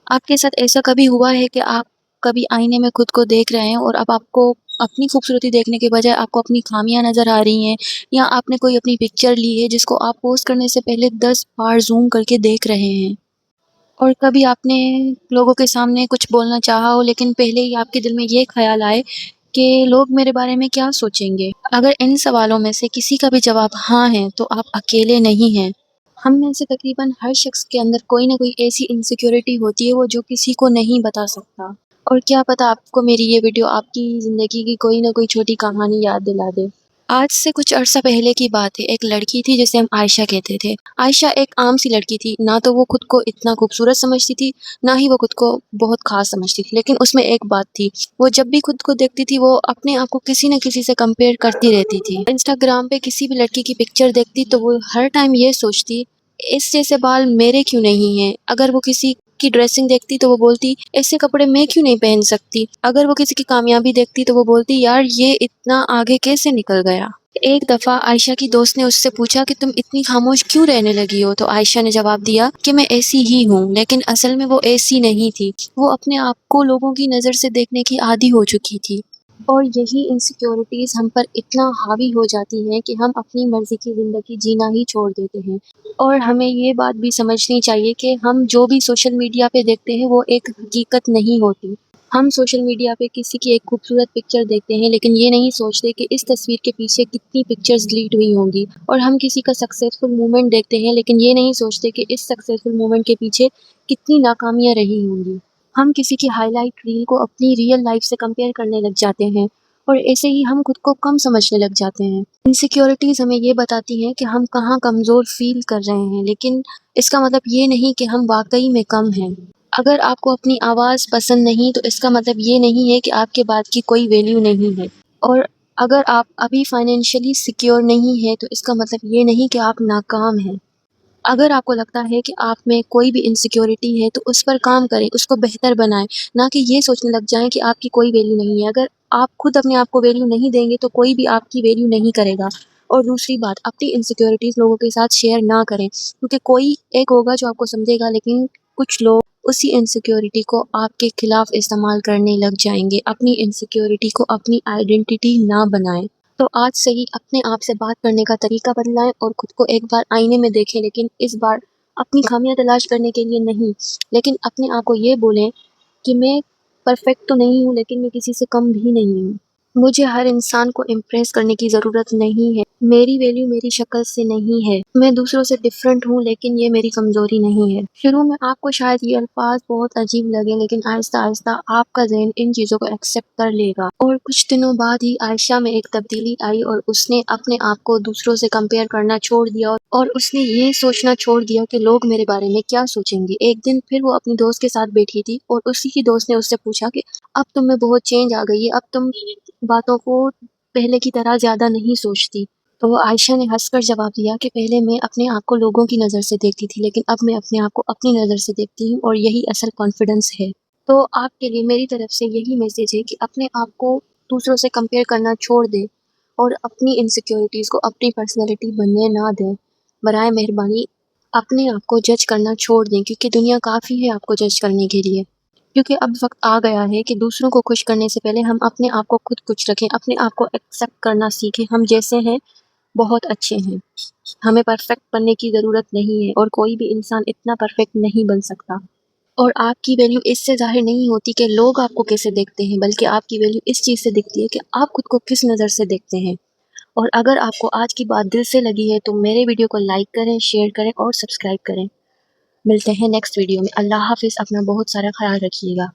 آپ کے ساتھ ایسا کبھی ہوا ہے کہ آپ کبھی آئینے میں خود کو دیکھ رہے ہیں اور اب آپ کو اپنی خوبصورتی دیکھنے کے بجائے آپ کو اپنی خامیاں نظر آ رہی ہیں، یا آپ نے کوئی اپنی پکچر لی ہے جس کو آپ پوسٹ کرنے سے پہلے 10 بار زوم کر کے دیکھ رہے ہیں؟ اور کبھی آپ نے لوگوں کے سامنے کچھ بولنا چاہا ہو لیکن پہلے ہی آپ کے دل میں یہ خیال آئے کہ لوگ میرے بارے میں کیا سوچیں گے؟ اگر ان سوالوں میں سے کسی کا بھی جواب ہاں ہے تو آپ اکیلے نہیں ہیں۔ ہم میں سے تقریباً ہر شخص کے اندر کوئی نہ کوئی ایسی انسیکیورٹی ہوتی ہے وہ جو کسی کو نہیں بتا سکتا۔ اور کیا پتا آپ کو میری یہ ویڈیو آپ کی زندگی کی کوئی نہ کوئی چھوٹی کہانی یاد دلا دے۔ آج سے کچھ عرصہ پہلے کی بات ہے، ایک لڑکی تھی جسے ہم عائشہ کہتے تھے۔ عائشہ ایک عام سی لڑکی تھی، نہ تو وہ خود کو اتنا خوبصورت سمجھتی تھی، نہ ہی وہ خود کو بہت خاص سمجھتی تھی، لیکن اس میں ایک بات تھی، وہ جب بھی خود کو دیکھتی تھی وہ اپنے آپ کو کسی نہ کسی سے کمپیئر کرتی رہتی تھی۔ انسٹاگرام پہ کسی بھی لڑکی کی پکچر دیکھتی تو وہ ہر ٹائم یہ سوچتی اس جیسے بال میرے کیوں نہیں ہیں۔ اگر وہ کسی کی ڈریسنگ دیکھتی تو وہ بولتی ایسے کپڑے میں کیوں نہیں پہن سکتی۔ اگر وہ کسی کی کامیابی دیکھتی تو وہ بولتی یار یہ اتنا آگے کیسے نکل گیا۔ ایک دفعہ عائشہ کی دوست نے اس سے پوچھا کہ تم اتنی خاموش کیوں رہنے لگی ہو، تو عائشہ نے جواب دیا کہ میں ایسی ہی ہوں، لیکن اصل میں وہ ایسی نہیں تھی، وہ اپنے آپ کو لوگوں کی نظر سے دیکھنے کی عادی ہو چکی تھی۔ اور یہی انسیکیورٹیز ہم پر اتنا حاوی ہو جاتی ہیں کہ ہم اپنی مرضی کی زندگی جینا ہی چھوڑ دیتے ہیں۔ اور ہمیں یہ بات بھی سمجھنی چاہیے کہ ہم جو بھی سوشل میڈیا پہ دیکھتے ہیں وہ ایک حقیقت نہیں ہوتی۔ ہم سوشل میڈیا پہ کسی کی ایک خوبصورت پکچر دیکھتے ہیں لیکن یہ نہیں سوچتے کہ اس تصویر کے پیچھے کتنی پکچرز ڈیلیٹ ہوئی ہوں گی، اور ہم کسی کا سکسیسفل مومنٹ دیکھتے ہیں لیکن یہ نہیں سوچتے کہ اس سکسیسفل مومنٹ کے پیچھے کتنی ناکامیاں رہی ہوں گی۔ ہم کسی کی ہائی لائٹ ریل کو اپنی ریئل لائف سے کمپیئر کرنے لگ جاتے ہیں، اور ایسے ہی ہم خود کو کم سمجھنے لگ جاتے ہیں۔ انسیکیورٹیز ہمیں یہ بتاتی ہیں کہ ہم کہاں کمزور فیل کر رہے ہیں، لیکن اس کا مطلب یہ نہیں کہ ہم واقعی میں کم ہیں۔ اگر آپ کو اپنی آواز پسند نہیں تو اس کا مطلب یہ نہیں ہے کہ آپ کے بات کی کوئی ویلیو نہیں ہے۔ اور اگر آپ ابھی فائنینشلی سیکیور نہیں ہے تو اس کا مطلب یہ نہیں کہ آپ ناکام ہیں۔ اگر آپ کو لگتا ہے کہ آپ میں کوئی بھی انسیکیورٹی ہے تو اس پر کام کریں، اس کو بہتر بنائیں، نہ کہ یہ سوچنے لگ جائیں کہ آپ کی کوئی ویلیو نہیں ہے۔ اگر آپ خود اپنے آپ کو ویلیو نہیں دیں گے تو کوئی بھی آپ کی ویلیو نہیں کرے گا۔ اور دوسری بات، اپنی انسیکیورٹیز لوگوں کے ساتھ شیئر نہ کریں، کیونکہ کوئی ایک ہوگا جو آپ کو سمجھے گا لیکن کچھ لوگ اسی انسیکیورٹی کو آپ کے خلاف استعمال کرنے لگ جائیں گے۔ اپنی انسیکیورٹی کو اپنی آئیڈینٹی نہ بنائیں۔ تو آج سے ہی اپنے آپ سے بات کرنے کا طریقہ بدلائیں اور خود کو ایک بار آئینے میں دیکھیں، لیکن اس بار اپنی خامیاں تلاش کرنے کے لیے نہیں، لیکن اپنے آپ کو یہ بولیں کہ میں پرفیکٹ تو نہیں ہوں لیکن میں کسی سے کم بھی نہیں ہوں۔ مجھے ہر انسان کو امپریس کرنے کی ضرورت نہیں ہے۔ میری ویلیو میری شکل سے نہیں ہے۔ میں دوسروں سے ڈیفرنٹ ہوں لیکن یہ میری کمزوری نہیں ہے۔ شروع میں آپ کو شاید یہ الفاظ بہت عجیب لگے لیکن آہستہ آہستہ آپ کا ذہن ان چیزوں کو ایکسیپٹ کر لے گا۔ اور کچھ دنوں بعد ہی عائشہ میں ایک تبدیلی آئی اور اس نے اپنے آپ کو دوسروں سے کمپیئر کرنا چھوڑ دیا، اور اس نے یہ سوچنا چھوڑ دیا کہ لوگ میرے بارے میں کیا سوچیں گے۔ ایک دن پھر وہ اپنی دوست کے ساتھ بیٹھی تھی اور اسی کی دوست نے اس سے پوچھا کہ اب تم میں بہت چینج آ گئی ہے، اب تم باتوں کو پہلے کی طرح زیادہ نہیں سوچتی۔ تو عائشہ نے ہنس کر جواب دیا کہ پہلے میں اپنے آپ کو لوگوں کی نظر سے دیکھتی تھی لیکن اب میں اپنے آپ کو اپنی نظر سے دیکھتی ہوں، اور یہی اصل کانفیڈنس ہے۔ تو آپ کے لیے میری طرف سے یہی میسیج ہے کہ اپنے آپ کو دوسروں سے کمپیئر کرنا چھوڑ دیں اور اپنی انسیکیورٹیز کو اپنی پرسنالٹی بننے نہ دیں۔ برائے مہربانی اپنے آپ کو جج کرنا چھوڑ دیں، کیونکہ دنیا کافی ہے آپ کو جج کرنے کے لیے۔ کیونکہ اب وقت آ گیا ہے کہ دوسروں کو خوش کرنے سے پہلے ہم اپنے آپ کو خود خوش رکھیں، اپنے آپ کو ایکسیپٹ کرنا سیکھیں۔ ہم جیسے ہیں بہت اچھے ہیں، ہمیں پرفیکٹ بننے کی ضرورت نہیں ہے، اور کوئی بھی انسان اتنا پرفیکٹ نہیں بن سکتا۔ اور آپ کی ویلیو اس سے ظاہر نہیں ہوتی کہ لوگ آپ کو کیسے دیکھتے ہیں، بلکہ آپ کی ویلیو اس چیز سے دکھتی ہے کہ آپ خود کو کس نظر سے دیکھتے ہیں۔ اور اگر آپ کو آج کی بات دل سے لگی ہے تو میرے ویڈیو کو لائک کریں، شیئر کریں اور سبسکرائب کریں۔ ملتے ہیں نیکسٹ ویڈیو میں۔ اللہ حافظ، اپنا بہت سارا خیال رکھیے گا۔